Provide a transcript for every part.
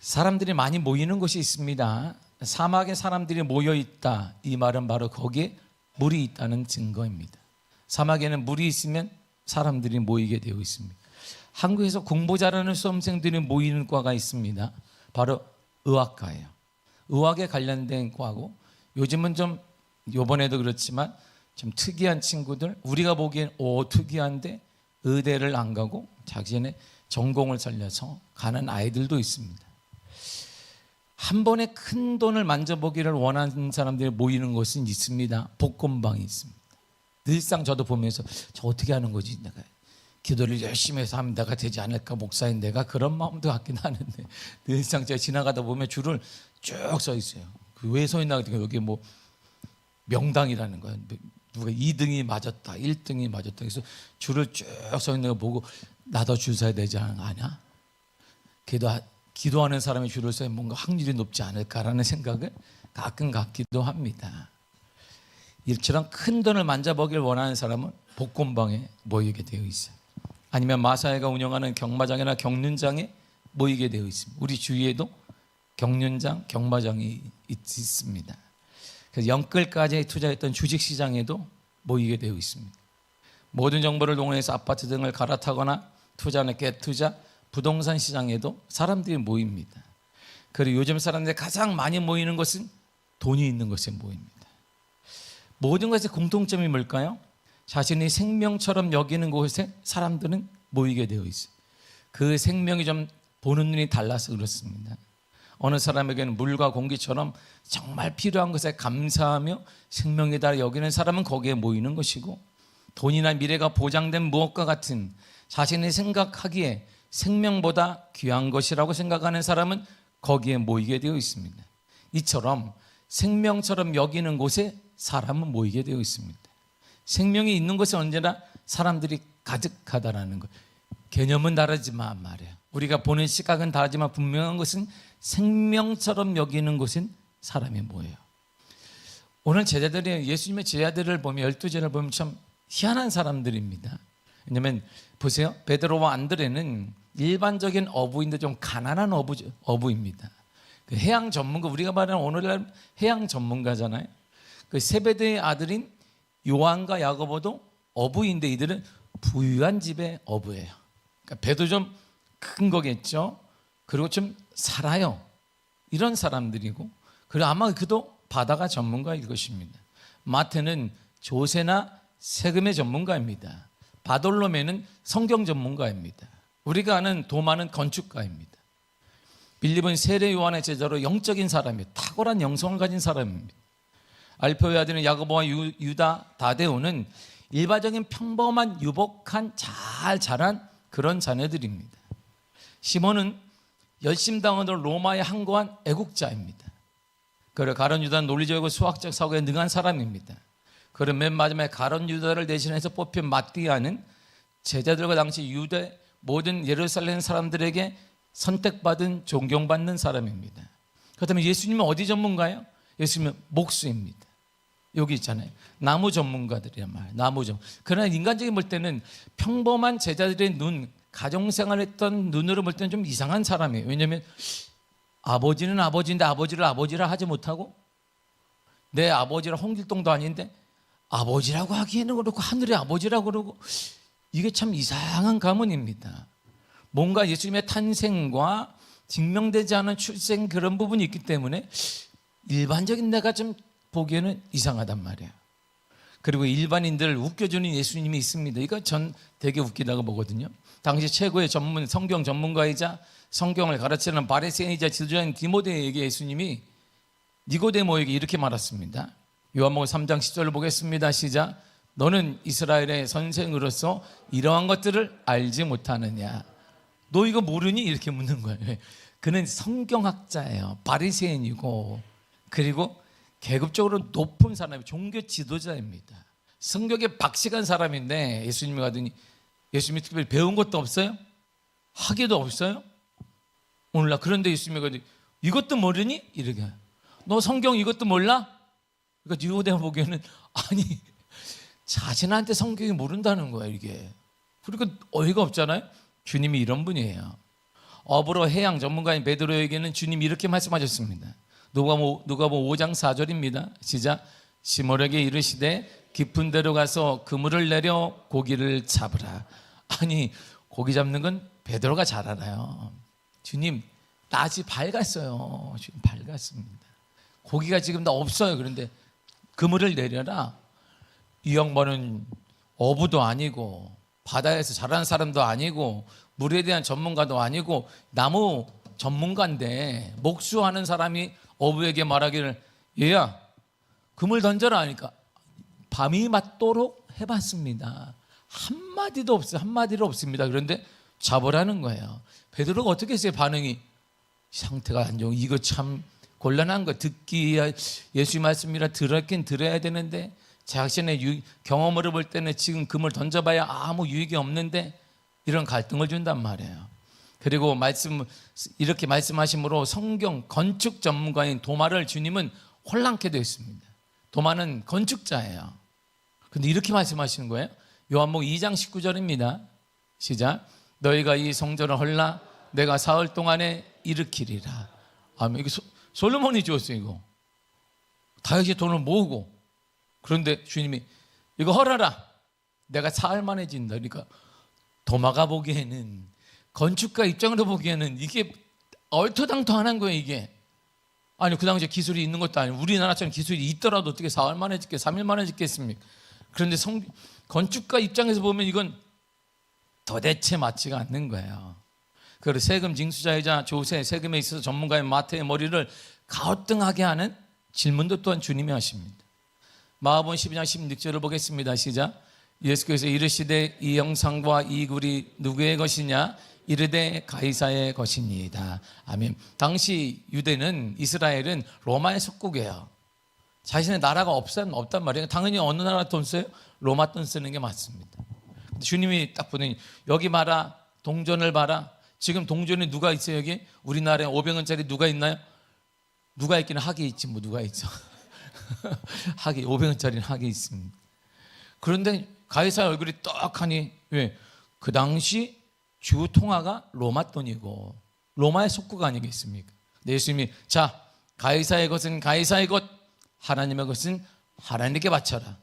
사람들이 많이 모이는 곳이 있습니다. 사막에 사람들이 모여 있다. 이 말은 바로 거기에 물이 있다는 증거입니다. 사막에는 물이 있으면 사람들이 모이게 되어 있습니다. 한국에서 공부 잘하는 수험생들이 모이는 과가 있습니다. 바로 의학과예요. 의학에 관련된 과고, 요즘은 좀 요번에도 그렇지만 좀 특이한 친구들, 우리가 보기엔 특이한데 의대를 안 가고 자기네 전공을 살려서 가는 아이들도 있습니다. 한 번에 큰 돈을 만져보기를 원하는 사람들이 모이는 곳은 있습니다. 복권방이 있습니다. 늘상 저도 보면서 저 어떻게 하는 거지? 내가 기도를 열심히 해서 하면 내가 되지 않을까, 목사인 내가 그런 마음도 갖긴 하는데, 늘상 제가 지나가다 보면 줄을 쭉 서 있어요. 왜 서 있나 그랬더니 여기 뭐 명당이라는 거예요. 누가 2등이 맞았다, 1등이 맞았다. 그래서 줄을 쭉 서 있는 거 보고 나도 줄 서야 되지 않냐? 기도하는 사람이 줄을 서야 뭔가 확률이 높지 않을까라는 생각을 가끔 갖기도 합니다. 이처럼 큰 돈을 만져보길 원하는 사람은 복권방에 모이게 되어 있어요. 아니면 마사회가 운영하는 경마장이나 경륜장에 모이게 되어 있습니다. 우리 주위에도 경륜장, 경마장이 있습니다. 그래서 영끌까지 투자했던 주식시장에도 모이게 되어 있습니다. 모든 정보를 동원해서 아파트 등을 갈아타거나 투자는 갭투자, 부동산 시장에도 사람들이 모입니다. 그리고 요즘 사람들이 가장 많이 모이는 것은 돈이 있는 곳에 모입니다. 모든 것의 공통점이 뭘까요? 자신이 생명처럼 여기는 곳에 사람들은 모이게 되어 있어요. 그 생명이 좀 보는 눈이 달라서 그렇습니다. 어느 사람에게는 물과 공기처럼 정말 필요한 것에 감사하며 생명이다 여기는 사람은 거기에 모이는 것이고, 돈이나 미래가 보장된 무엇과 같은 자신이 생각하기에 생명보다 귀한 것이라고 생각하는 사람은 거기에 모이게 되어 있습니다. 이처럼 생명처럼 여기는 곳에 사람은 모이게 되어 있습니다. 생명이 있는 곳에 언제나 사람들이 가득하다라는 것. 개념은 다르지만 말이에요. 우리가 보는 시각은 다르지만 분명한 것은 생명처럼 여기는 곳은 사람이 모여요. 오늘 제자들이, 예수님의 제자들을 보면, 12제자를 보면 참 희한한 사람들입니다. 왜냐하면 보세요, 베드로와 안드레는 일반적인 어부인데 좀 가난한 어부입니다. 그 해양 전문가, 우리가 말하는 오늘날 해양 전문가잖아요. 그 세베대의 아들인 요한과 야고보도 어부인데 이들은 부유한 집의 어부예요. 그러니까 배도 좀 큰 거겠죠. 그리고 좀 살아요. 이런 사람들이고, 그리고 아마 그도 바다가 전문가일 것입니다. 마태는 조세나 세금의 전문가입니다. 바돌로메는 성경 전문가입니다. 우리가 아는 도마는 건축가입니다. 빌립은 세례 요한의 제자로 영적인 사람이에요. 탁월한 영성을 가진 사람입니다. 알페오의 아들인 야고보와 유다, 다데오는 일반적인 평범한 유복한 잘 자란 그런 자녀들입니다. 시몬은 열심당원으로 로마에 항거한 애국자입니다. 그리고 가룟 유다는 논리적이고 수학적 사고에 능한 사람입니다. 그리고 맨 마지막에 가룟 유다를 대신해서 뽑힌 마띠아는 제자들과 당시 유대 모든 예루살렘 사람들에게 선택받은 존경받는 사람입니다. 그렇다면 예수님은 어디 전문가예요? 예수님은 목수입니다. 여기 있잖아요. 나무 전문가들이란 말이에요. 나무 전문. 그러나 인간적인 볼 때는 평범한 제자들의 눈, 가정생활했던 눈으로 볼 때는 좀 이상한 사람이에요. 왜냐하면 아버지는 아버지인데 아버지를 아버지라 하지 못하고, 내 아버지라 홍길동도 아닌데 아버지라고 하기에는 그렇고 하늘의 아버지라고 그러고, 이게 참 이상한 가문입니다. 뭔가 예수님의 탄생과 증명되지 않은 출생 그런 부분이 있기 때문에 일반적인 내가 좀 보기에는 이상하단 말이에요. 그리고 일반인들을 웃겨주는 예수님이 있습니다. 이거 전 되게 웃기다고 보거든요. 당시 최고의 성경 전문가이자 성경을 가르치는 바리새인이자 지도자인 디모데에게 예수님이 니고데모에게 이렇게 말했습니다. 요한복음 3장 10절을 보겠습니다. 시작. 너는 이스라엘의 선생으로서 이러한 것들을 알지 못하느냐? 너 이거 모르니? 이렇게 묻는 거예요. 그는 성경학자예요. 바리새인이고, 그리고 계급적으로 높은 사람이 종교 지도자입니다. 성격에 박식한 사람인데 예수님이 가더니, 예수님이 특별히 배운 것도 없어요? 학위도 없어요? 몰라. 그런데 예수님이 가더니 이것도 모르니? 이렇게. 너 성경 이것도 몰라? 그러니까 니고데모 보기에는 아니, 자신한테 성경이 모른다는 거야 이게. 그러니까 어이가 없잖아요. 주님이 이런 분이에요. 어부로 해양 전문가인 베드로에게는 주님이 이렇게 말씀하셨습니다. 누가복음 5장 4절입니다. 시작. 시몬에게 이르시되 깊은 데로 가서 그물을 내려 고기를 잡으라. 아니, 고기 잡는 건 베드로가 잘 알아요. 주님, 낮이 밝았어요. 주님, 밝았습니다. 고기가 지금 다 없어요. 그런데 그물을 내려라. 이 양반은 어부도 아니고 바다에서 자란 사람도 아니고 물에 대한 전문가도 아니고 나무 전문가인데, 목수하는 사람이 어부에게 말하기를 얘야 그물 던져라 하니까 밤이 맞도록 해봤습니다. 한마디도 없어요. 한마디도 없습니다. 그런데 잡으라는 거예요. 베드로가 어떻게 했어요? 반응이 상태가 안 좋은, 이거 참 곤란한 거, 듣기야 예수의 말씀이라 들었긴 들어야 되는데 자신의 경험으로 볼 때는 지금 그물 던져봐야 아무 유익이 없는데, 이런 갈등을 준단 말이에요. 그리고 이렇게 말씀하심으로 성경 건축 전문가인 도마를 주님은 혼란케 되었습니다. 도마는 건축자예요. 근데 이렇게 말씀하시는 거예요. 요한복음 2장 19절입니다. 시작. 너희가 이 성전을 헐라 내가 사흘 동안에 일으키리라. 아멘. 이거 솔로몬이 지었어요. 이거 다윗이 돈을 모으고. 그런데 주님이 이거 헐어라, 내가 사흘 만에 진다. 그러니까 도마가 보기에는, 건축가 입장으로 보기에는 이게 얼토당토하는 거예요. 이게 아니, 그 당시에 기술이 있는 것도 아니고 우리나라처럼 기술이 있더라도 어떻게 4일 만에 짓겠, 3일 만에 짓겠습니까? 그런데 건축가 입장에서 보면 이건 도대체 맞지가 않는 거예요. 그리고 세금 징수자이자 조세, 세금에 있어서 전문가인 마태의 머리를 가우뚱하게 하는 질문도 또한 주님이 하십니다. 마가복음 12장 16절을 보겠습니다. 시작. 예수께서 이르시되 이 형상과 이 굴이 누구의 것이냐? 이르되 가이사의 것이니이다. 아멘. 당시 유대는, 이스라엘은 로마의 속국이에요. 자신의 나라가 없단 말이에요. 당연히 어느 나라 돈 써요? 로마 돈 쓰는 게 맞습니다. 주님이 딱 보더니 여기 봐라, 동전을 봐라. 지금 동전에 누가 있어요? 여기 우리나라에 500원짜리 누가 있나요? 누가 있기는 학이 있지 뭐, 누가 있죠. 학이 500원짜리는 학이 있습니다. 그런데 가이사 얼굴이 떡하니, 왜? 그 당시 주 통화가 로마 돈이고 로마의 속국 아니겠습니까? 예수님이 자, 가이사의 것은 가이사의 것, 하나님의 것은 하나님께 바쳐라.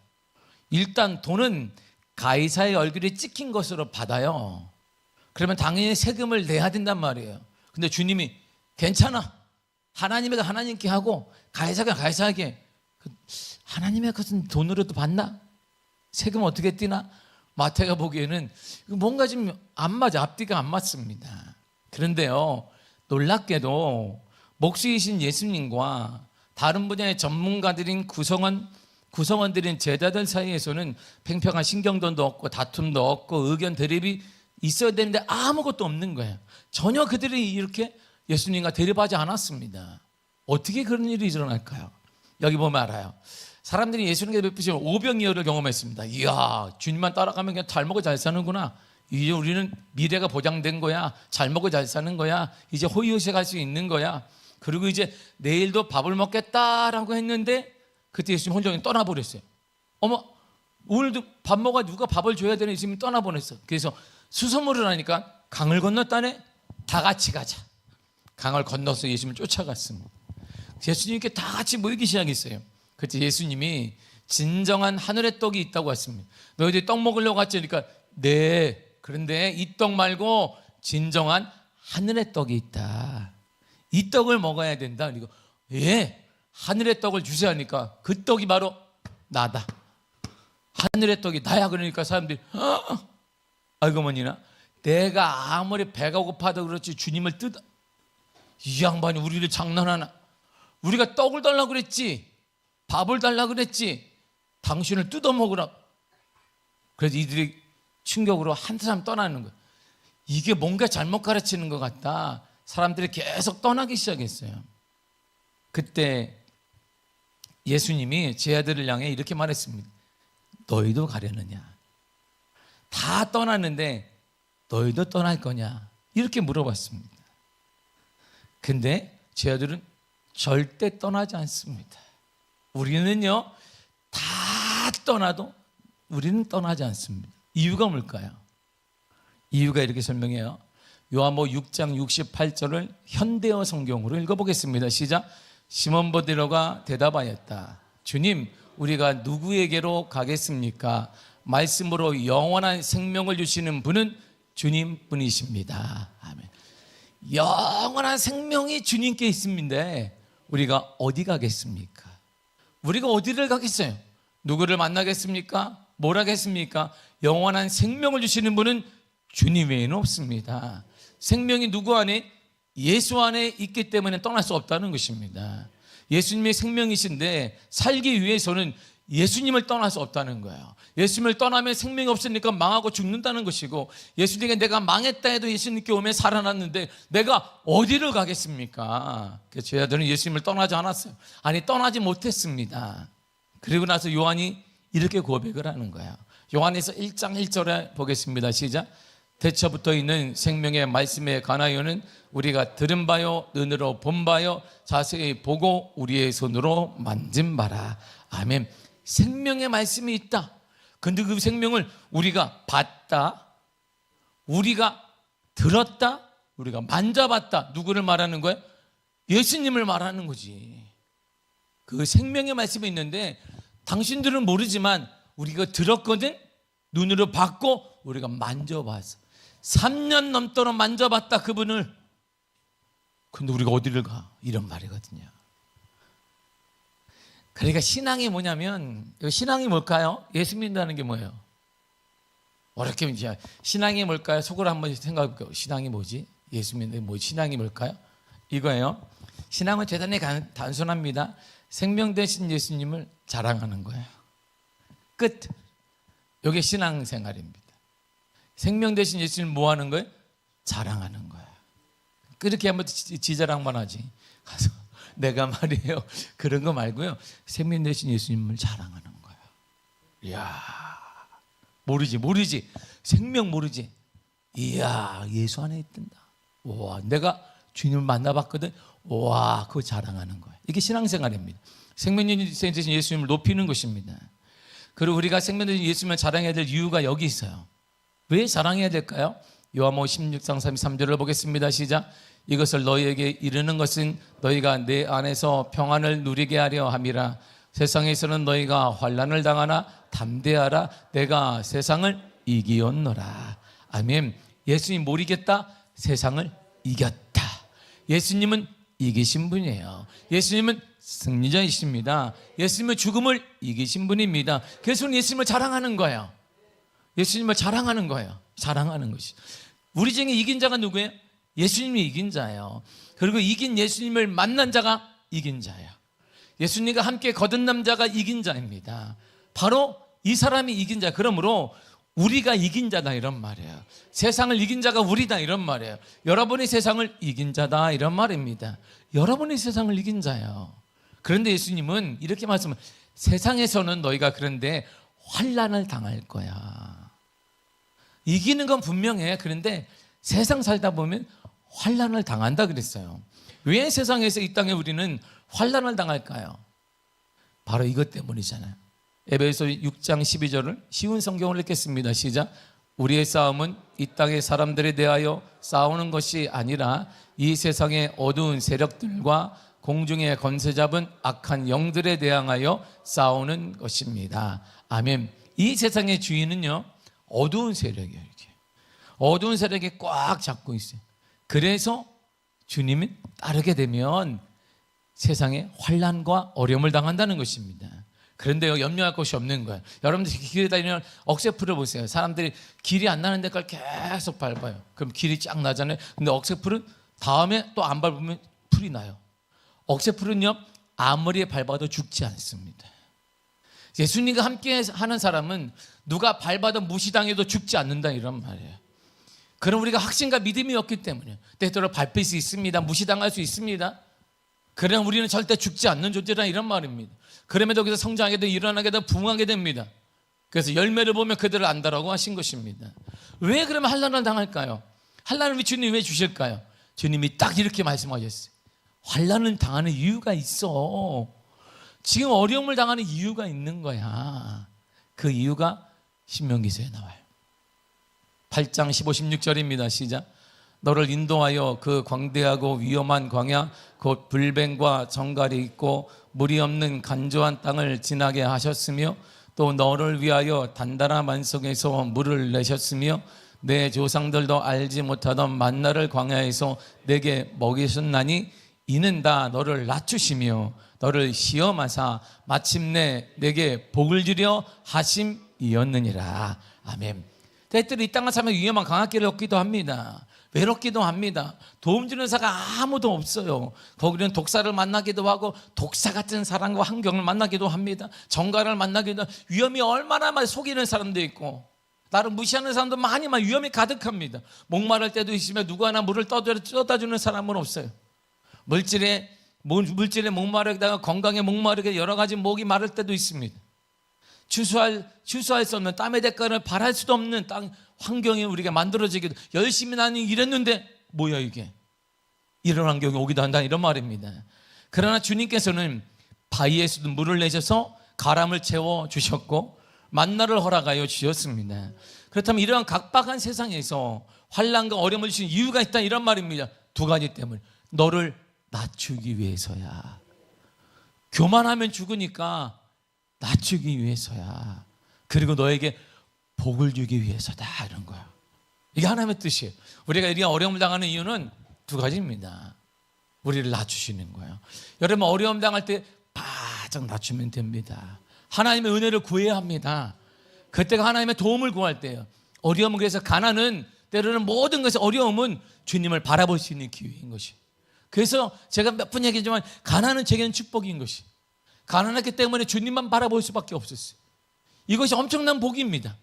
일단 돈은 가이사의 얼굴이 찍힌 것으로 받아요. 그러면 당연히 세금을 내야 된단 말이에요. 근데 주님이 괜찮아, 하나님의 것 하나님께 하고 가이사가 가이사에게. 하나님의 것은 돈으로도 받나? 세금 어떻게 떼나? 마태가 보기에는 뭔가 좀 안 맞아, 앞뒤가 안 맞습니다. 그런데요, 놀랍게도 목수이신 예수님과 다른 분야의 전문가들인 구성원들인 제자들 사이에서는 팽팽한 신경전도 없고 다툼도 없고 의견 대립이 있어야 되는데 아무것도 없는 거예요. 전혀 그들이 이렇게 예수님과 대립하지 않았습니다. 어떻게 그런 일이 일어날까요? 여기 보면 알아요. 사람들이 예수님께 베푸신 오병이어를 경험했습니다. 이야, 주님만 따라가면 그냥 잘 먹고 잘 사는구나. 이제 우리는 미래가 보장된 거야. 잘 먹고 잘 사는 거야. 이제 호의호식할 수 있는 거야. 그리고 이제 내일도 밥을 먹겠다라고 했는데 그때 예수님 혼자 떠나버렸어요. 어머, 오늘도 밥 먹어, 누가 밥을 줘야 되는 예수님이 떠나보냈어. 그래서 수소문을 하니까 강을 건넜다네. 다 같이 가자. 강을 건너서 예수님을 쫓아갔습니다. 예수님께 다 같이 모이기 시작했어요. 그때 예수님이 진정한 하늘의 떡이 있다고 했습니다. 너희들이 떡 먹으려고 왔지? 그러니까 네, 그런데 이 떡 말고 진정한 하늘의 떡이 있다. 이 떡을 먹어야 된다. 그리고 예, 하늘의 떡을 주세요 하니까 그 떡이 바로 나다. 하늘의 떡이 나야. 그러니까 사람들이 아이고 뭐니나, 내가 아무리 배가 고파도 그렇지 주님을 이 양반이 우리를 장난하나? 우리가 떡을 달라고 그랬지, 밥을 달라고 그랬지, 당신을 뜯어먹으라. 그래서 이들이 충격으로 한 사람 떠나는 거예요. 이게 뭔가 잘못 가르치는 것 같다. 사람들이 계속 떠나기 시작했어요. 그때 예수님이 제 아들을 향해 이렇게 말했습니다. 너희도 가려느냐? 다 떠났는데 너희도 떠날 거냐? 이렇게 물어봤습니다. 근데 제 아들은 절대 떠나지 않습니다. 우리는요, 다 떠나도 우리는 떠나지 않습니다. 이유가 뭘까요? 이유가 이렇게 설명해요. 요한복음 6장 68절을 현대어 성경으로 읽어보겠습니다. 시작. 시몬 베드로가 대답하였다. 주님, 우리가 누구에게로 가겠습니까? 말씀으로 영원한 생명을 주시는 분은 주님뿐이십니다. 아멘. 영원한 생명이 주님께 있습니다. 우리가 어디 가겠습니까? 우리가 어디를 가겠어요? 누구를 만나겠습니까? 뭘 하겠습니까? 영원한 생명을 주시는 분은 주님 외에는 없습니다. 생명이 누구 안에? 예수 안에 있기 때문에 떠날 수 없다는 것입니다. 예수님의 생명이신데 살기 위해서는 예수님을 떠날 수 없다는 거예요. 예수님을 떠나면 생명이 없으니까 망하고 죽는다는 것이고, 예수님께 내가 망했다 해도 예수님께 오면 살아났는데 내가 어디를 가겠습니까? 그래서 제 아들은 예수님을 떠나지 않았어요. 아니, 떠나지 못했습니다. 그리고 나서 요한이 이렇게 고백을 하는 거예요. 요한에서 1장 1절에 보겠습니다. 시작. 대처부터 있는 생명의 말씀에 관하여는 우리가 들은 바요 눈으로 본 바요 자세히 보고 우리의 손으로 만진 바라. 아멘. 생명의 말씀이 있다. 근데 그 생명을 우리가 봤다, 우리가 들었다, 우리가 만져봤다. 누구를 말하는 거예요? 예수님을 말하는 거지. 그 생명의 말씀이 있는데 당신들은 모르지만 우리가 들었거든. 눈으로 봤고 우리가 만져봤어. 3년 넘도록 만져봤다, 그분을. 근데 우리가 어디를 가? 이런 말이거든요. 그러니까 신앙이 뭐냐면, 신앙이 뭘까요? 예수 믿는다는 게 뭐예요? 어렵게 이제 신앙이 뭘까요? 속으로 한번 생각해 볼게요. 신앙이 뭐지? 예수 믿는 게 뭐지? 신앙이 뭘까요? 이거예요. 신앙은 대단히 단순합니다. 생명 되신 예수님을 자랑하는 거예요. 끝. 이게 신앙생활입니다. 생명 되신 예수님을 뭐 하는 거예요? 자랑하는 거예요. 그렇게 한번 지자랑만 하지. 가서 내가 말이에요. 그런 거 말고요. 생명 되신 예수님을 자랑하는 거예요. 이야, 모르지. 생명 모르지. 이야, 예수 안에 있단다. 와, 내가 주님을 만나봤거든. 와, 그거 자랑하는 거예요. 이게 신앙생활입니다. 생명 되신 예수님을 높이는 것입니다. 그리고 우리가 생명 되신 예수님을 자랑해야 될 이유가 여기 있어요. 왜 자랑해야 될까요? 요한복음 16장 33절을 보겠습니다. 시작. 이것을 너희에게 이르는 것은 너희가 내 안에서 평안을 누리게 하려 함이라. 세상에서는 너희가 환난을 당하나 담대하라. 내가 세상을 이기었노라. 아멘. 예수님 뭘 이겼다? 세상을 이겼다. 예수님은 이기신 분이에요. 예수님은 승리자이십니다. 예수님은 죽음을 이기신 분입니다. 그래서 예수님을 자랑하는 거예요. 예수님을 자랑하는 거예요. 자랑하는 것이. 우리 중에 이긴 자가 누구예요? 예수님이 이긴 자예요. 그리고 이긴 예수님을 만난 자가 이긴 자예요. 예수님과 함께 거듭난 자가 이긴 자입니다. 바로 이 사람이 이긴 자. 그러므로 우리가 이긴 자다 이런 말이에요. 세상을 이긴 자가 우리다 이런 말이에요. 여러분이 세상을 이긴 자다 이런 말입니다. 여러분이 세상을 이긴 자예요. 그런데 예수님은 이렇게 말씀을, 세상에서는 너희가 그런데 환난을 당할 거야. 이기는 건 분명해. 그런데 세상 살다 보면 환난을 당한다 그랬어요. 왜 세상에서 이 땅에 우리는 환난을 당할까요? 바로 이것 때문이잖아요. 에베소 6장 12절을 쉬운 성경을 읽겠습니다. 시작. 우리의 싸움은 이 땅의 사람들에 대하여 싸우는 것이 아니라 이 세상의 어두운 세력들과 공중의 권세 잡은 악한 영들에 대항하여 싸우는 것입니다. 아멘. 이 세상의 주인은요, 어두운 세력이에요. 이렇게 어두운 세력이 꽉 잡고 있어요. 그래서 주님이 따르게 되면 세상에 환난과 어려움을 당한다는 것입니다. 그런데요, 염려할 것이 없는 거예요. 여러분들 길에 다니면 억새풀을 보세요. 사람들이 길이 안 나는 데까지 계속 밟아요. 그럼 길이 쫙 나잖아요. 근데 억새풀은 다음에 또 안 밟으면 풀이 나요. 억새풀은요, 아무리 밟아도 죽지 않습니다. 예수님과 함께 하는 사람은 누가 밟아도 무시당해도 죽지 않는다 이런 말이에요. 그럼 우리가 확신과 믿음이 없기 때문에 때때로 밟힐 수 있습니다. 무시당할 수 있습니다. 그러나 우리는 절대 죽지 않는 존재라 이런 말입니다. 그럼에도 거기서 성장하게 되고 일어나게 되고 부흥하게 됩니다. 그래서 열매를 보면 그들을 안다라고 하신 것입니다. 왜 그러면 환난을 당할까요? 환난을 주님이 왜 주실까요? 주님이 딱 이렇게 말씀하셨어요. 환난을 당하는 이유가 있어. 지금 어려움을 당하는 이유가 있는 거야. 그 이유가 신명기서에 나와요. 8장 15, 16절입니다. 시작. 너를 인도하여 그 광대하고 위험한 광야 곧 불뱀과 정갈이 있고 물이 없는 간조한 땅을 지나게 하셨으며 또 너를 위하여 단단한 만석에서 물을 내셨으며 내 조상들도 알지 못하던 만나를 광야에서 내게 먹이셨나니 이는 다 너를 낮추시며 너를 시험하사 마침내 내게 복을 주려 하심이었느니라. 아멘. 때때로 이 땅을 살면 위험한 강압기를 얻기도 합니다. 외롭기도 합니다. 도움 주는 사가 아무도 없어요. 거기는 독사를 만나기도 하고 독사 같은 사람과 환경을 만나기도 합니다. 정갈을 만나기도 하고 위험이 얼마나 많이 속이는 사람도 있고 나를 무시하는 사람도 많이 위험이 가득합니다. 목마를 때도 있으면 누구 하나 물을 떠다 주는 사람은 없어요. 물질에 목마르다가 건강에 목마르게 여러 가지 목이 마를 때도 있습니다. 추수할 수 없는 땀의 대가를 바랄 수도 없는 땅 환경이 우리가 만들어지기도 열심히 나는 일했는데 뭐야 이게 이런 환경이 오기도 한다 이런 말입니다. 그러나 주님께서는 바위에서도 물을 내셔서 가람을 채워 주셨고 만나를 허락하여 주셨습니다. 그렇다면 이러한 각박한 세상에서 환난과 어려움을 주신 이유가 있다 이런 말입니다. 두 가지 때문에 너를 낮추기 위해서야. 교만하면 죽으니까 낮추기 위해서야. 그리고 너에게 복을 주기 위해서다 이런 거야. 이게 하나님의 뜻이에요. 우리가 이렇게 어려움을 당하는 이유는 두 가지입니다. 우리를 낮추시는 거예요. 여러분 어려움 당할 때 바짝 낮추면 됩니다. 하나님의 은혜를 구해야 합니다. 그때가 하나님의 도움을 구할 때예요. 어려움은 그래서 가난은 때로는 모든 것의 어려움은 주님을 바라볼 수 있는 기회인 것이. 그래서 제가 몇 번 얘기했지만 가난은 제게는 축복인 것이. 가난했기 때문에 주님만 바라볼 수밖에 없었어요. 이것이 엄청난 복입니다.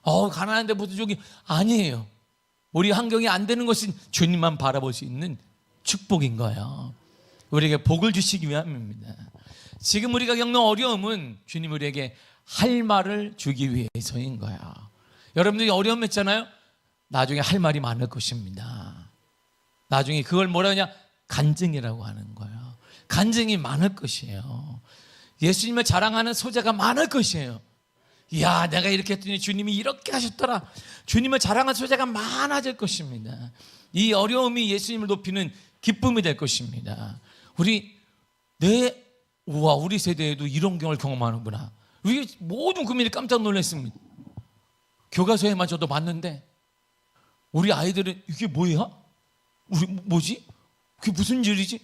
가난한데 무슨 저기 아니에요. 우리 환경이 안 되는 것은 주님만 바라볼 수 있는 축복인 거예요. 우리에게 복을 주시기 위함입니다. 지금 우리가 겪는 어려움은 주님 우리에게 할 말을 주기 위해서인 거예요. 여러분들이 어려움 했잖아요. 나중에 할 말이 많을 것입니다. 나중에 그걸 뭐라 하냐? 간증이라고 하는 거예요. 간증이 많을 것이에요. 예수님을 자랑하는 소재가 많을 것이에요. 이야, 내가 이렇게 했더니 주님이 이렇게 하셨더라. 주님을 자랑하는 소재가 많아질 것입니다. 이 어려움이 예수님을 높이는 기쁨이 될 것입니다. 우리 세대에도 이런 경험을 경험하는구나. 우리 모든 국민이 깜짝 놀랐습니다. 교과서에만 저도 봤는데 우리 아이들은 이게 뭐야? 우리 뭐지? 그게 무슨 일이지?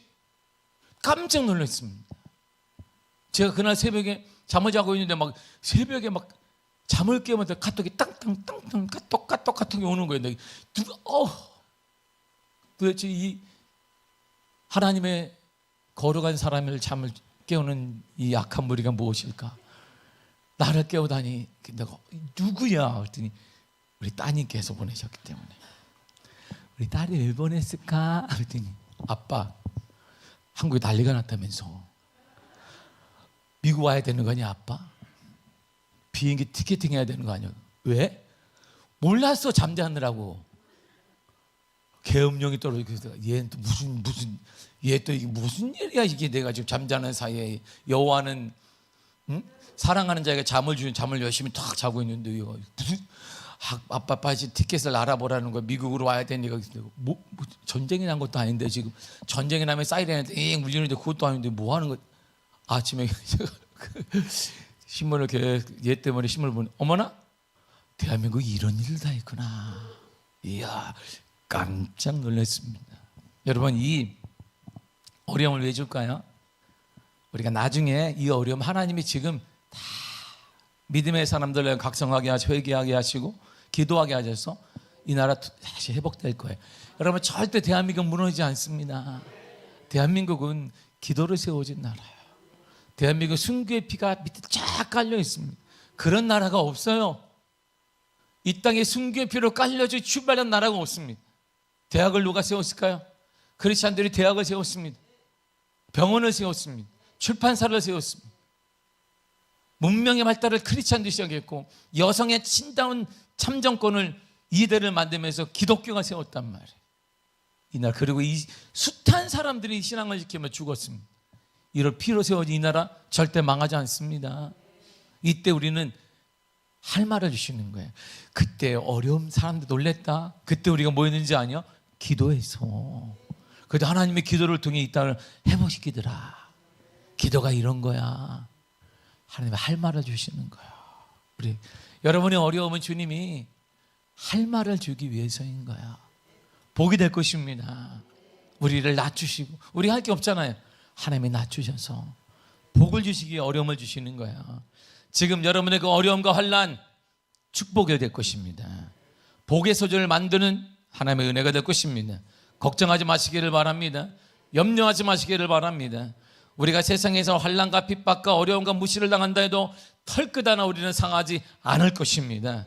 깜짝 놀랐습니다. 제가 그날 새벽에 잠을 자고 있는데 막 새벽에 막 잠을 깨면서 카톡이 땅땅땅땅 까똑 카톡이 오는 거예요. 도대체 이 하나님의 거룩한 사람을 잠을 깨우는 이 약한 무리가 무엇일까? 나를 깨우다니 내가 누구야? 그랬더니 우리 따님께서 보내셨기 때문에. 우리 딸이 왜 보냈을까? 그랬더니 아빠 한국에 난리가 났다면서. 미국 와야 되는 거 아니야 아빠? 비행기 티켓팅 해야 되는 거 아니야? 왜? 몰랐어. 잠자느라고. 계엄령이 떨어지고 얘는 또 얘 또 이게 무슨 일이야 이게. 내가 지금 잠자는 사이에 여호와는 사랑하는 자에게 잠을 열심히 탁 자고 있는데 무슨 아빠 빨리 티켓을 알아보라는 거야. 미국으로 와야 되니까. 뭐 전쟁이 난 것도 아닌데 지금 전쟁이 나면 사이렌한테 잉 울리는데 그것도 아닌데 뭐 하는 거. 아침에 제가 신문을 얘 때문에 신문을 보니 어머나 대한민국에 이런 일이 다 있구나. 이야 깜짝 놀랐습니다. 여러분 이 어려움을 왜 줄까요? 우리가 나중에 이 어려움 하나님이 지금 다 믿음의 사람들을 각성하게 하시고 회개하게 하시고 기도하게 하셔서 이 나라 다시 회복될 거예요. 여러분 절대 대한민국은 무너지지 않습니다. 대한민국은 기도를 세워진 나라예요. 대한민국 순교의 피가 밑에 쫙 깔려 있습니다. 그런 나라가 없어요. 이 땅에 순교의 피로 깔려져 출발한 나라가 없습니다. 대학을 누가 세웠을까요? 크리스찬들이 대학을 세웠습니다. 병원을 세웠습니다. 출판사를 세웠습니다. 문명의 발달을 크리스찬들이 시작했고 여성의 신다운 참정권을 이대를 만들면서 기독교가 세웠단 말이에요. 이날 그리고 이 숱한 사람들이 신앙을 지키며 죽었습니다. 이를 피로 세워진 이 나라 절대 망하지 않습니다. 이때 우리는 할 말을 주시는 거예요. 그때 어려움 사람들 놀랬다. 그때 우리가 뭐 했는지 아냐? 기도해서. 그래도 하나님의 기도를 통해 이 땅을 회복시키더라. 기도가 이런 거야. 하나님 할 말을 주시는 거야. 우리 여러분의 어려움은 주님이 할 말을 주기 위해서인 거야. 복이 될 것입니다. 우리를 낮추시고, 우리 할 게 없잖아요. 하나님이 낮추셔서 복을 주시기에 어려움을 주시는 거야. 지금 여러분의 그 어려움과 환난 축복이 될 것입니다. 복의 소재를 만드는 하나님의 은혜가 될 것입니다. 걱정하지 마시기를 바랍니다. 염려하지 마시기를 바랍니다. 우리가 세상에서 환난과 핍박과 어려움과 무시를 당한다 해도 털끝 하나 우리는 상하지 않을 것입니다.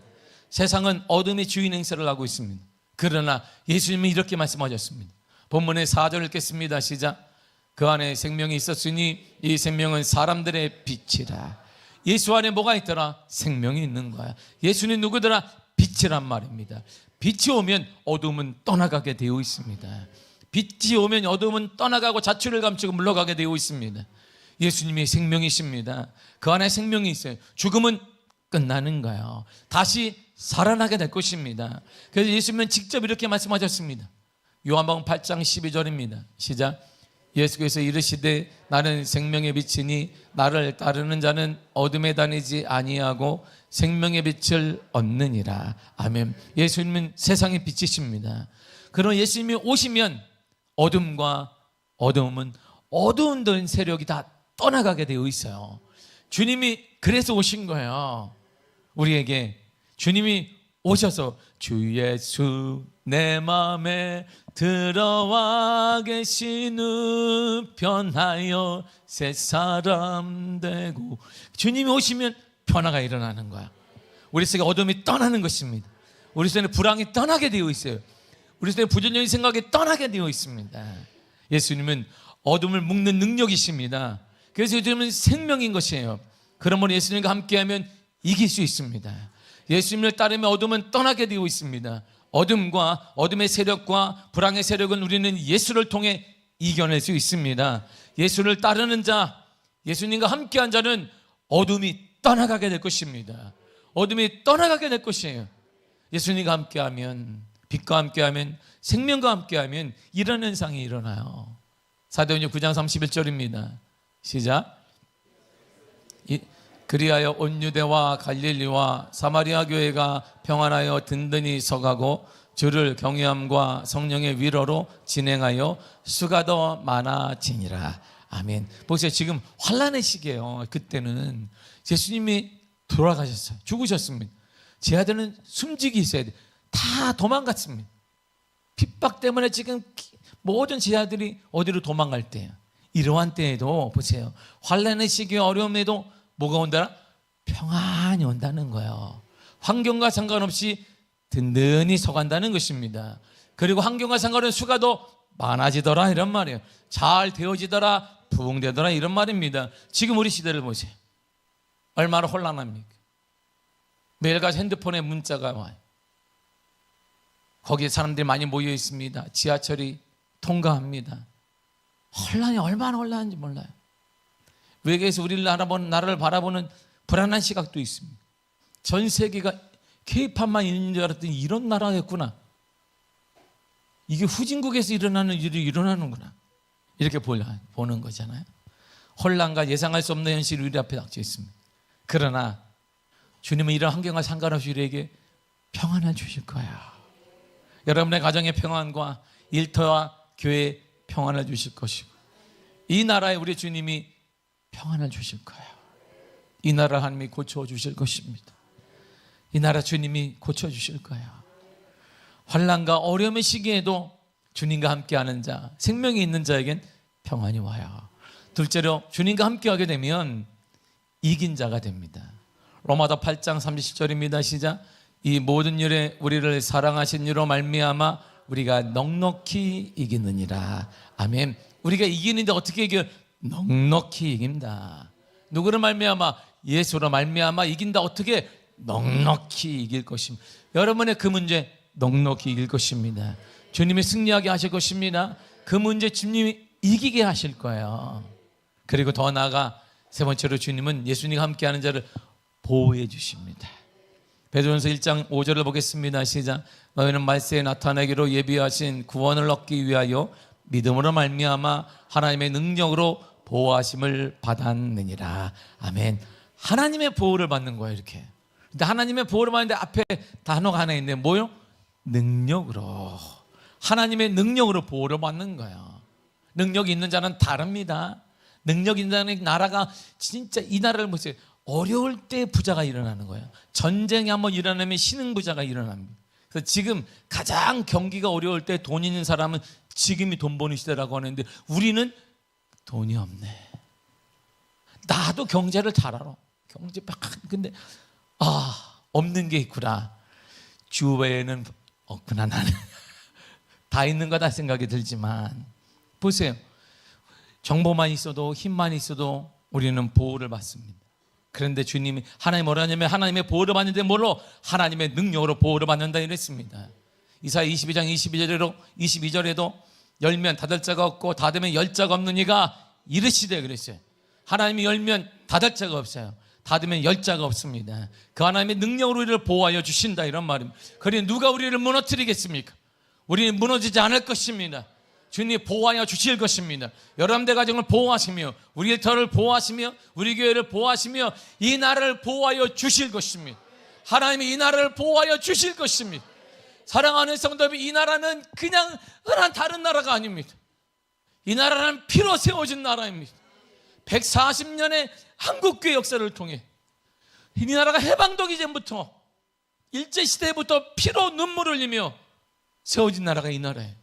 세상은 어둠의 주인 행세를 하고 있습니다. 그러나 예수님이 이렇게 말씀하셨습니다. 본문의 4절 읽겠습니다. 시작. 그 안에 생명이 있었으니 이 생명은 사람들의 빛이라. 예수 안에 뭐가 있더라? 생명이 있는 거야. 예수는 누구더라? 빛이란 말입니다. 빛이 오면 어둠은 떠나가게 되어 있습니다. 빛이 오면 어둠은 떠나가고 자취를 감추고 물러가게 되어 있습니다. 예수님이 생명이십니다. 그 안에 생명이 있어요. 죽음은 끝나는 거예요. 다시 살아나게 될 것입니다. 그래서 예수님은 직접 이렇게 말씀하셨습니다. 요한복음 8장 12절입니다. 시작. 예수께서 이르시되 나는 생명의 빛이니 나를 따르는 자는 어둠에 다니지 아니하고 생명의 빛을 얻느니라. 아멘. 예수님은 세상의 빛이십니다. 그럼 예수님이 오시면 어둠과 어두움은 어두운 세력이 다 떠나가게 되어 있어요. 주님이 그래서 오신 거예요. 우리에게 주님이 오셔서 주 예수 내 마음에 들어와 계시는 변하여 새 사람 되고. 주님이 오시면 변화가 일어나는 거야. 우리 속에 어둠이 떠나는 것입니다. 우리 속에 불황이 떠나게 되어 있어요. 우리 속에 부정적인 생각이 떠나게 되어 있습니다. 예수님은 어둠을 묶는 능력이십니다. 그래서 예수님은 생명인 것이에요. 그러므로 예수님과 함께하면 이길 수 있습니다. 예수님을 따르면 어둠은 떠나게 되어 있습니다. 어둠과 어둠의 세력과 불황의 세력은 우리는 예수를 통해 이겨낼 수 있습니다. 예수를 따르는 자, 예수님과 함께한 자는 어둠이 떠나가게 될 것입니다. 어둠이 떠나가게 될 것이에요. 예수님과 함께하면, 빛과 함께하면, 생명과 함께하면 이런 현상이 일어나요. 사도행전 9장 31절입니다. 시작. 그리하여 온 유대와 갈릴리와 사마리아 교회가 평안하여 든든히 서가고 주를 경외함과 성령의 위로로 진행하여 수가 더 많아지니라. 아멘. 보세요. 지금 환난의 시기예요. 그때는 예수님이 돌아가셨어요. 죽으셨습니다. 제 아들은 숨지기 있어야 돼. 다 도망갔습니다. 핍박 때문에 지금 모든 제 아들이 어디로 도망갈 때예요. 이러한 때에도 보세요. 환난의 시기에 어려움에도 뭐가 온다? 평안이 온다는 거예요. 환경과 상관없이 든든히 서간다는 것입니다. 그리고 환경과 상관없이 수가 더 많아지더라 이런 말이에요. 잘 되어지더라, 부흥되더라 이런 말입니다. 지금 우리 시대를 보세요. 얼마나 혼란합니까? 매일같이 핸드폰에 문자가 와요. 거기에 사람들이 많이 모여 있습니다. 지하철이 통과합니다. 혼란이 얼마나 혼란한지 몰라요. 외계에서 우리를 나라를 바라보는 불안한 시각도 있습니다. 전 세계가 케이팝만 있는 줄 알았더니 이런 나라였구나. 이게 후진국에서 일어나는 일이 일어나는구나. 이렇게 보는 거잖아요. 혼란과 예상할 수 없는 현실이 우리 앞에 닥쳐 있습니다. 그러나 주님은 이런 환경과 상관없이 우리에게 평안을 주실 거예요. 여러분의 가정의 평안과 일터와 교회의 평안을 주실 것이고, 이 나라에 우리 주님이 평안을 주실 거예요. 이 나라 하나님이 고쳐주실 것입니다. 이 나라 주님이 고쳐주실 거예요. 환난과 어려움의 시기에도 주님과 함께하는 자, 생명이 있는 자에겐 평안이 와요. 둘째로 주님과 함께하게 되면 이긴 자가 됩니다. 로마서 8장 30절입니다. 시작. 이 모든 일에 우리를 사랑하신 이로 말미암아 우리가 넉넉히 이기느니라. 아멘. 우리가 이기는데 어떻게 이겨요? 넉넉히 이긴다. 누구를 말미암아? 예수로 말미암아 이긴다. 어떻게? 넉넉히 이길 것입니다. 여러분의 그 문제 넉넉히 이길 것입니다. 주님이 승리하게 하실 것입니다. 그 문제 주님이 이기게 하실 거예요. 그리고 더 나아가 세 번째로 주님은 예수님과 함께하는 자를 보호해 주십니다. 베드로전서 1장 5절을 보겠습니다. 시작. 너희는 말세에 나타내기로 예비하신 구원을 얻기 위하여 믿음으로 말미암아 하나님의 능력으로 보호하심을 받았느니라. 아멘. 하나님의 보호를 받는 거예요. 이렇게. 근데 하나님의 보호를 받는데 앞에 단어가 하나 있는데 뭐요? 능력으로. 하나님의 능력으로 보호를 받는 거예요. 능력이 있는 자는 다릅니다. 능력 있는 자는 나라가 진짜 이 나라를 보세요. 어려울 때 부자가 일어나는 거예요. 전쟁이 한번 일어나면 신흥부자가 일어납니다. 그래서 지금 가장 경기가 어려울 때 돈 있는 사람은 지금이 돈 버는 시대라고 하는데 우리는 돈이 없네. 나도 경제를 잘 알아. 경제 막 근데 없는 게 있구나. 주외에는 없구나 나는. 다 있는 거다 생각이 들지만 보세요. 정보만 있어도 힘만 있어도 우리는 보호를 받습니다. 그런데 주님이 하나님 뭐라 하냐면 하나님의 보호를 받는데 뭘로? 하나님의 능력으로 보호를 받는다 이랬습니다. 이사야 22장 22절에도 열면 닫을 자가 없고 닫으면 열 자가 없는 이가 이르시되 그랬어요. 하나님이 열면 닫을 자가 없어요. 닫으면 열 자가 없습니다. 그 하나님의 능력으로 우리를 보호하여 주신다 이런 말입니다. 그러니 누가 우리를 무너뜨리겠습니까? 우리는 무너지지 않을 것입니다. 주님이 보호하여 주실 것입니다. 여러분들 가정을 보호하시며 우리 터를 보호하시며 우리 교회를 보호하시며 이 나라를 보호하여 주실 것입니다. 하나님이 이 나라를 보호하여 주실 것입니다. 사랑하는 성도님, 이 나라는 그냥 흔한 다른 나라가 아닙니다. 이 나라는 피로 세워진 나라입니다. 140년의 한국교회 역사를 통해 이 나라가 해방되기 전부터 일제시대부터 피로 눈물을 흘리며 세워진 나라가 이 나라예요.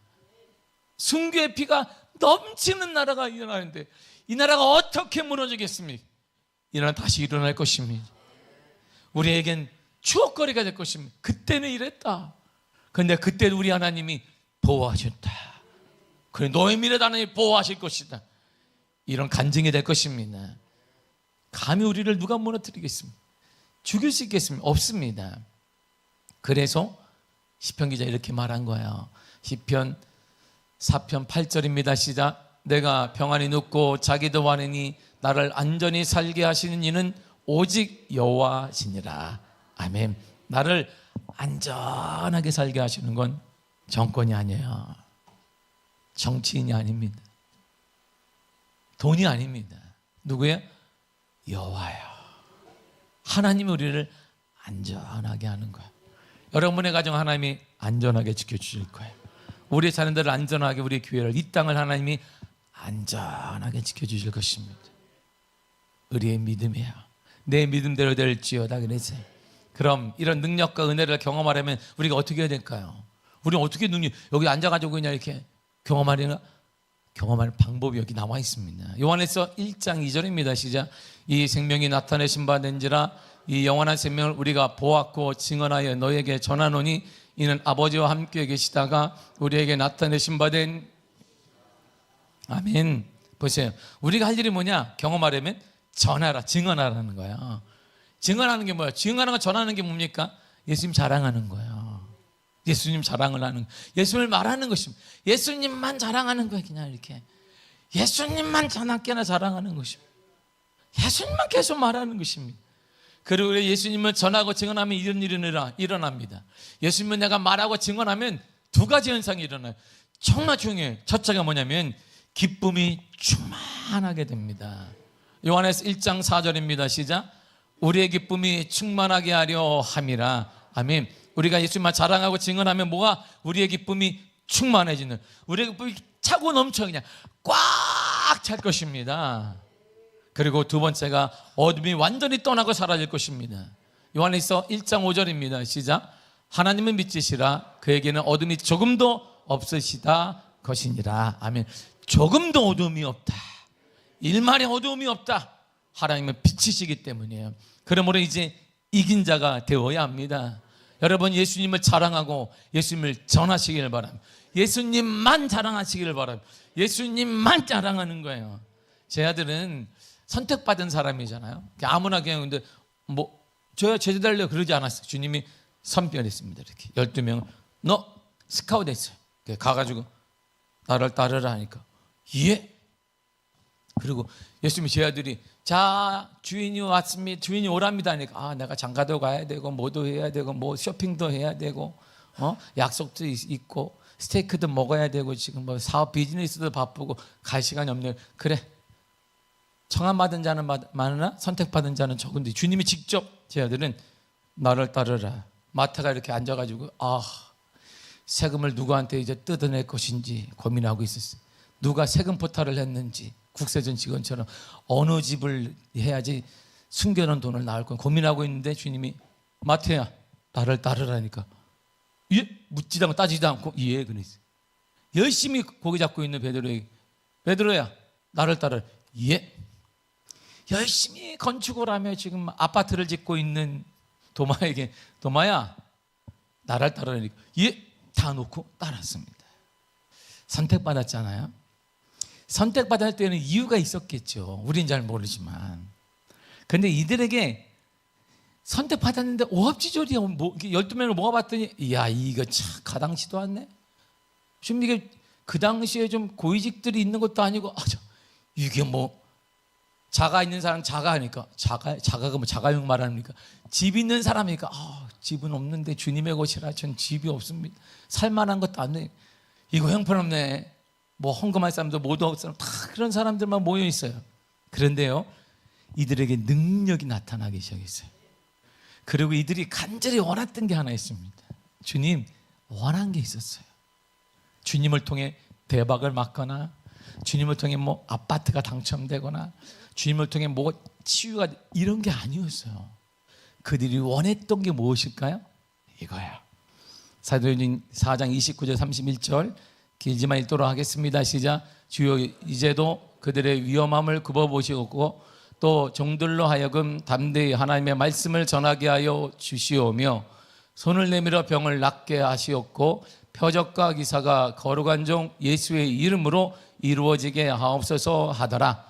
순교의 피가 넘치는 나라가 이 나라인데 이 나라가 어떻게 무너지겠습니까? 이 나라는 다시 일어날 것입니다. 우리에겐 추억거리가 될 것입니다. 그때는 이랬다. 그런데 그때 우리 하나님이 보호하셨다. 그래 너의 미래도 하나님이 보호하실 것이다. 이런 간증이 될 것입니다. 감히 우리를 누가 무너뜨리겠습니까? 죽일 수 있겠습니까? 없습니다. 그래서 시편 기자 이렇게 말한 거예요. 시편 4편 8절입니다. 시작. 내가 평안히 눕고 자기도 하느니 나를 안전히 살게 하시는 이는 오직 여호와시니라. 아멘. 나를 안전하게 살게 하시는 건 정권이 아니에요. 정치인이 아닙니다. 돈이 아닙니다. 누구예요? 여호와예요. 하나님이 우리를 안전하게 하는 거예요. 여러분의 가정 하나님이 안전하게 지켜주실 거예요. 우리 자녀들을 안전하게, 우리 교회를, 이 땅을 하나님이 안전하게 지켜주실 것입니다. 우리의 믿음이에요. 내 믿음대로 될지어다 그랬어요. 그럼 이런 능력과 은혜를 경험하려면 우리가 어떻게 해야 될까요? 우리는 어떻게 여기 앉아가지고 그냥 이렇게 경험하는 방법이 여기 나와 있습니다. 요한에서 1장 2절입니다. 시작. 이 생명이 나타내신 바 된지라 이 영원한 생명을 우리가 보았고 증언하여 너에게 전하노니 이는 아버지와 함께 계시다가 우리에게 나타내신 바 된 아멘. 보세요. 우리가 할 일이 뭐냐? 경험하려면 전하라, 증언하라는 거예요. 증언하는 게 뭐야? 증언하는 거, 전하는 게 뭡니까? 예수님 자랑하는 거예요. 예수님 자랑을 하는, 예수님을 말하는 것입니다. 예수님만 자랑하는 거예요. 그냥 이렇게 예수님만 자나깨나 자랑하는 것입니다. 예수님만 계속 말하는 것입니다. 그리고 예수님을 전하고 증언하면 이런 일이 일어납니다. 예수님을 내가 말하고 증언하면 두 가지 현상이 일어나요. 정말 중요해요. 첫째가 뭐냐면 기쁨이 충만하게 됩니다. 요한에서 1장 4절입니다. 시작. 우리의 기쁨이 충만하게 하려 함이라. 아멘. 우리가 예수님만 자랑하고 증언하면 뭐가? 우리의 기쁨이 충만해지는, 우리의 기쁨이 차고 넘쳐 그냥 꽉 찰 것입니다. 그리고 두 번째가 어둠이 완전히 떠나고 사라질 것입니다. 요한에서 1장 5절입니다. 시작. 하나님은 빛이시라 그에게는 어둠이 조금도 없으시다 것이니라. 아멘. 조금도 어둠이 없다. 일말의 어둠이 없다. 하나님은 빛이시기 때문이에요. 그러므로 이제 이긴 자가 되어야 합니다. 여러분 예수님을 자랑하고 예수님을 전하시기를 바랍니다. 예수님만 자랑하시기를 바랍니다. 예수님만 자랑하는 거예요. 제 아들은 선택받은 사람이잖아요. 아무나 그냥 근데 뭐 저야 제자달려 그러지 않았어요. 주님이 선별했습니다. 이렇게 12명 너 스카우트 했어요. 가가지고 나를 따르라 하니까 예? 그리고 예수님이 제 아들이 자 주인이 왔습니다. 주인이 오랍니다 하니까 아 내가 장가도 가야 되고 뭐도 해야 되고 뭐 쇼핑도 해야 되고 약속도 있고 스테이크도 먹어야 되고 지금 뭐 사업 비즈니스도 바쁘고 갈 시간이 없네요. 그래 청함받은 자는 많으나 선택받은 자는 적은데 주님이 직접 제 아들은 나를 따르라. 마태가 이렇게 앉아가지고 세금을 누구한테 이제 뜯어낼 것인지 고민하고 있었어요. 누가 세금 포탈을 했는지 국세전 직원처럼 어느 집을 해야지 숨겨놓은 돈을 나올 건 고민하고 있는데 주님이 마태야 나를 따르라니까 예? 묻지도 않고 따지지도 않고 예 그랬어요. 열심히 고기 잡고 있는 베드로에게 베드로야 나를 따르라. 예. 열심히 건축을 하며 지금 아파트를 짓고 있는 도마에게 도마야 나를 따르라니까 예. 다 놓고 따랐습니다. 선택받았잖아요. 선택받을 때는 이유가 있었겠죠. 우린 잘 모르지만. 그런데 이들에게 선택받았는데 오합지졸이야. 12명을 모아봤더니 이야 이거 참 가당치도 않네. 좀 이게 그 당시에 좀 고위직들이 있는 것도 아니고 이게 뭐 자가 있는 사람 자가하니까 자가가 뭐 자가용 말합니까? 집 있는 사람이니까 집은 없는데 주님의 곳이라 전 집이 없습니다. 살만한 것도 안 돼. 이거 형편없네. 뭐 헌금할 사람도 못 얻을 사람 다 그런 사람들만 모여 있어요. 그런데요 이들에게 능력이 나타나기 시작했어요. 그리고 이들이 간절히 원했던 게 하나 있습니다. 주님 원한 게 있었어요. 주님을 통해 대박을 맞거나 주님을 통해 뭐 아파트가 당첨되거나 주님을 통해 뭐 치유가 이런 게 아니었어요. 그들이 원했던 게 무엇일까요? 이거야. 사도행전 4장 29절 31절 길지만 읽도록 하겠습니다. 시작. 주여 이제도 그들의 위험함을 굽어보시고 또 종들로 하여금 담대히 하나님의 말씀을 전하게 하여 주시오며 손을 내밀어 병을 낫게 하시었고 표적과 기사가 거룩한 종 예수의 이름으로 이루어지게 하옵소서 하더라.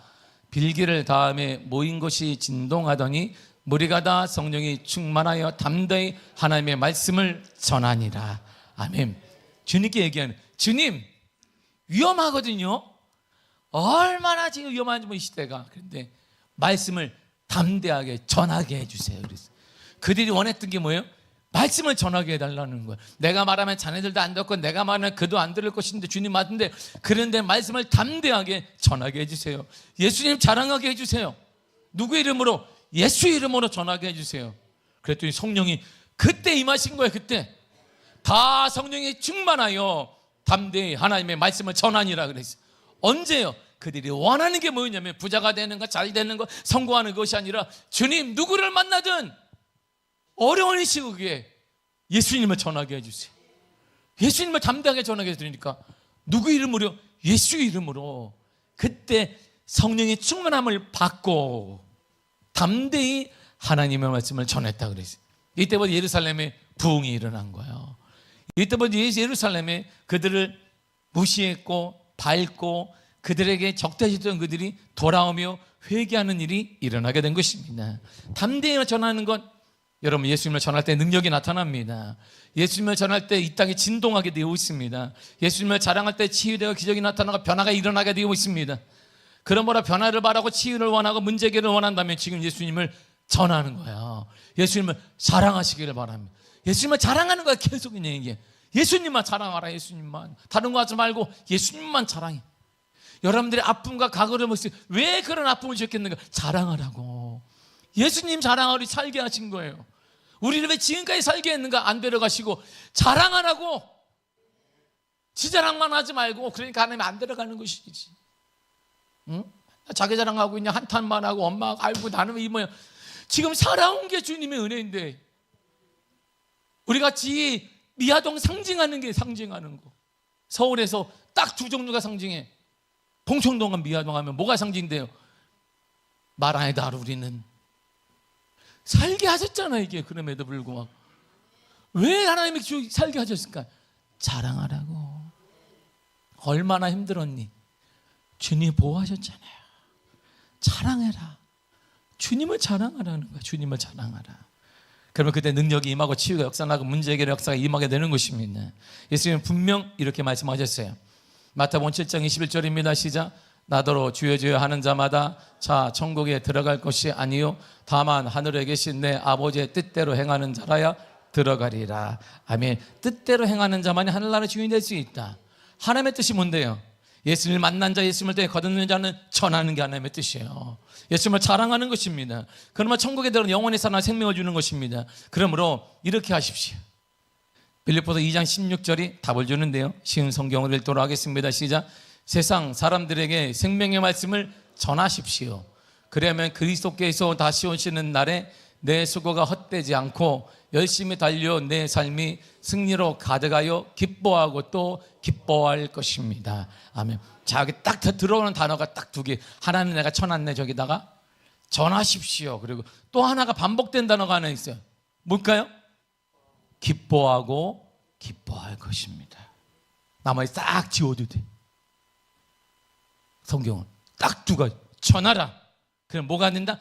빌기를 다음에 모인 것이 진동하더니 무리가 다 성령이 충만하여 담대히 하나님의 말씀을 전하니라. 아멘. 주님께 얘기하는 주님 위험하거든요. 얼마나 지금 위험한지 이 시대가. 그런데 말씀을 담대하게 전하게 해주세요. 그래서 그들이 원했던 게 뭐예요? 말씀을 전하게 해달라는 거예요. 내가 말하면 자네들도 안 듣고 내가 말하면 그도 안 들을 것인데 주님 맞는데 그런데 말씀을 담대하게 전하게 해주세요. 예수님 자랑하게 해주세요. 누구 이름으로? 예수 이름으로 전하게 해주세요. 그랬더니 성령이 그때 임하신 거예요. 그때 다 성령이 충만하여 담대히 하나님의 말씀을 전하니라 그랬어요. 언제요? 그들이 원하는 게 뭐였냐면 부자가 되는 것, 잘 되는 것, 성공하는 것이 아니라 주님 누구를 만나든 어려운 이 시국에 예수님을 전하게 해주세요. 예수님을 담대하게 전하게 해드리니까 누구 이름으로? 예수 이름으로. 그때 성령의 충만함을 받고 담대히 하나님의 말씀을 전했다 그랬어요. 이때부터 예루살렘에 부흥이 일어난 거예요. 이때부터 예루살렘에 그들을 무시했고 밟고 그들에게 적대했던 그들이 돌아오며 회개하는 일이 일어나게 된 것입니다. 담대히 전하는 것, 여러분 예수님을 전할 때 능력이 나타납니다. 예수님을 전할 때 이 땅이 진동하게 되어 있습니다. 예수님을 자랑할 때 치유되어 기적이 나타나고 변화가 일어나게 되어 있습니다. 그러므로 변화를 바라고 치유를 원하고 문제 해결을 원한다면 지금 예수님을 전하는 거예요. 예수님을 자랑하시기를 바랍니다. 예수님을 자랑하는 거야. 계속 그냥 이게 예수님만 자랑하라. 예수님만, 다른 거 하지 말고 예수님만 자랑해. 여러분들의 아픔과 과거를 보세요. 왜 그런 아픔을 주셨겠는가? 자랑하라고. 예수님 자랑하러 살게 하신 거예요. 우리를 왜 지금까지 살게 했는가? 안 데려가시고 자랑하라고. 지 자랑만 하지 말고. 그러니까 하나님 안 데려가는 것이지. 응? 자기 자랑하고 있냐? 한탄만 하고 엄마가 알고 나는 이 뭐야. 지금 살아온 게 주님의 은혜인데 우리 같이 미아동 상징하는 게 상징하는 거. 서울에서 딱 두 종류가 상징해. 봉천동과 미아동 하면 뭐가 상징돼요? 말 안 해도 알아. 우리는 살게 하셨잖아. 이게 그럼에도 불구하고 왜 하나님이 살게 하셨을까? 자랑하라고. 얼마나 힘들었니? 주님 보호하셨잖아요. 자랑해라. 주님을 자랑하라는 거야. 주님을 자랑하라. 그러면 그때 능력이 임하고 치유가 역사나고 문제 해결의 역사가 임하게 되는 것입니다. 예수님은 분명 이렇게 말씀하셨어요. 마태복음 7장 21절입니다. 시작. 나더러 주여 주여 하는 자마다 자 천국에 들어갈 것이 아니요 다만 하늘에 계신 내 아버지의 뜻대로 행하는 자라야 들어가리라. 아멘. 뜻대로 행하는 자만이 하늘나라의 주인이 될 수 있다. 하나님의 뜻이 뭔데요? 예수님을 만난 자, 예수님을 통해 거듭는 자는 전하는 게 하나님의 뜻이에요. 예수님을 자랑하는 것입니다. 그러면 천국에 들어가는 영원히 살아나 생명을 주는 것입니다. 그러므로 이렇게 하십시오. 빌립보서 2장 16절이 답을 주는데요. 쉬운 성경을 읽도록 하겠습니다. 시작. 세상 사람들에게 생명의 말씀을 전하십시오. 그러면 그리스도께서 다시 오시는 날에 내 수고가 헛되지 않고 열심히 달려 내 삶이 승리로 가득하여 기뻐하고 또 기뻐할 것입니다. 아멘. 자, 여기 딱 들어오는 단어가 딱 두 개. 하나는 내가 쳐놨네. 저기다가 전하십시오. 그리고 또 하나가 반복된 단어가 하나 있어요. 뭘까요? 기뻐하고 기뻐할 것입니다. 나머지 싹 지워도 돼. 성경은 딱 두 가지. 전하라. 그럼 뭐가 된다?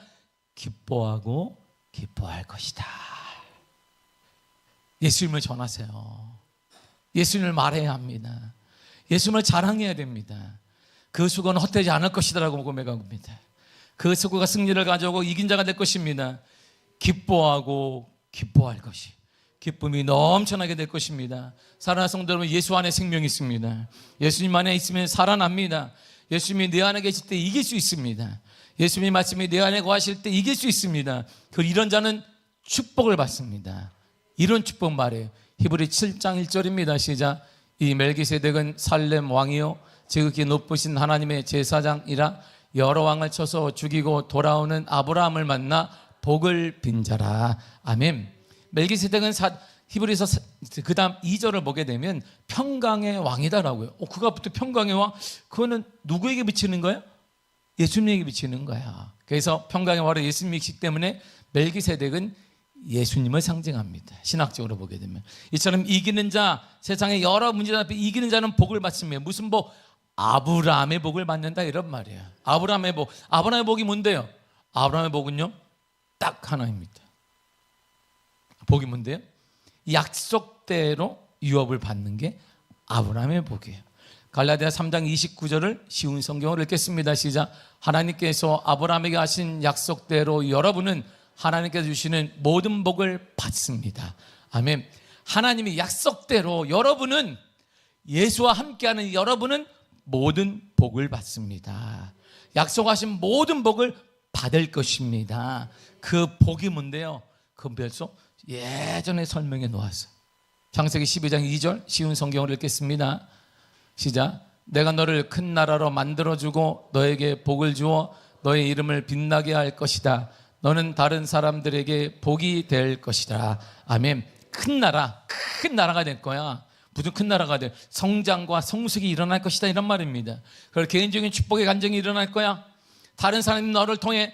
기뻐하고 기뻐할 것이다. 예수님을 전하세요. 예수님을 말해야 합니다. 예수님을 자랑해야 됩니다. 그 수고는 헛되지 않을 것이다라고 고백합니다. 그 수고가 승리를 가져오고 이긴 자가 될 것입니다. 기뻐하고 기뻐할 것이, 기쁨이 넘쳐나게 될 것입니다. 사랑하는 성도 여러분, 예수 안에 생명이 있습니다. 예수님 안에 있으면 살아납니다. 예수님이 내 안에 계실 때 이길 수 있습니다. 예수님의 말씀이 내 안에 거하실 때 이길 수 있습니다. 이런 자는 축복을 받습니다. 이런 축복 말이에요. 히브리 7장 1절입니다. 시작. 이 멜기세덱은 살렘 왕이요 지극히 높으신 하나님의 제사장이라 여러 왕을 쳐서 죽이고 돌아오는 아브라함을 만나 복을 빈 자라. 아멘. 멜기세덱은 히브리서 그 다음 2절을 보게 되면 평강의 왕이다라고요. 그가부터 평강의 왕, 그거는 누구에게 비치는 거예요? 예수님에게 비치는 거야. 그래서 평강의 왕은 예수님이시기 때문에 멜기세덱은 예수님을 상징합니다. 신학적으로 보게 되면 이처럼 이기는 자, 세상의 여러 문제 앞에 이기는 자는 복을 받습니다. 무슨 복? 아브라함의 복을 받는다 이런 말이에요. 아브라함의 복. 아브라함의 복이 뭔데요? 아브라함의 복은요 딱 하나입니다. 복이 뭔데요? 약속대로 유업을 받는 게 아브라함의 복이에요. 갈라디아 3장 29절을 쉬운 성경으로 읽겠습니다. 시작. 하나님께서 아브라함에게 하신 약속대로 여러분은 하나님께서 주시는 모든 복을 받습니다. 아멘. 하나님이 약속대로 여러분은, 예수와 함께하는 여러분은 모든 복을 받습니다. 약속하신 모든 복을 받을 것입니다. 그 복이 뭔데요? 그건 벌써 예전에 설명해 놓았어요. 창세기 12장 2절 쉬운 성경을 읽겠습니다. 시작. 내가 너를 큰 나라로 만들어주고 너에게 복을 주어 너의 이름을 빛나게 할 것이다. 너는 다른 사람들에게 복이 될 것이다. 아멘. 큰 나라가 될 거야. 무슨 큰 나라가 돼? 성장과 성숙이 일어날 것이다 이런 말입니다. 그리고 개인적인 축복의 간증이 일어날 거야. 다른 사람이 너를 통해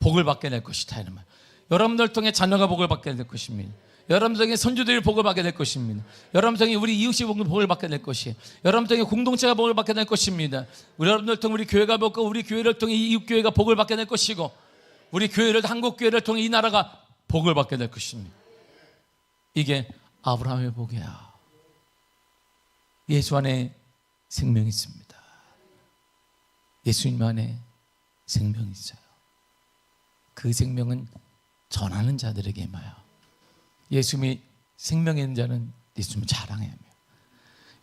복을 받게 될 것이다 이런 말. 여러분들 통해 자녀가 복을 받게 될 것입니다. 여러분 통해 선주들이 복을 받게 될 것입니다. 여러분 통해 우리 이웃이 복을 받게 될 것이에요. 여러분 통해 공동체가 복을 받게 될 것입니다. 여러분들 통해 우리 교회가 복고 우리 교회를 통해 이웃 교회가 복을 받게 될 것이고 우리 교회를 한국 교회를 통해 이 나라가 복을 받게 될 것입니다. 이게 아브라함의 복이야. 예수 안에 생명이 있습니다. 예수님 안에 생명이 있어요. 그 생명은 전하는 자들에게 임하여 예수님이 생명이 있는 자는 예수님을 자랑해야 합니다.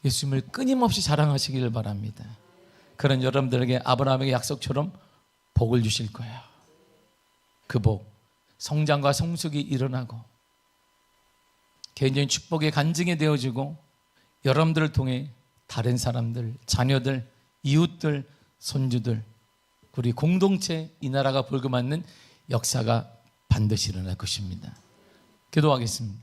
예수님을 끊임없이 자랑하시기를 바랍니다. 그런 여러분들에게 아브라함에게 약속처럼 복을 주실 거예요. 그 복, 성장과 성숙이 일어나고 개인적인 축복의 간증이 되어지고 여러분들을 통해 다른 사람들, 자녀들, 이웃들, 손주들, 우리 공동체 이 나라가 복을 받는 역사가 반드시 일어날 것입니다. 기도하겠습니다.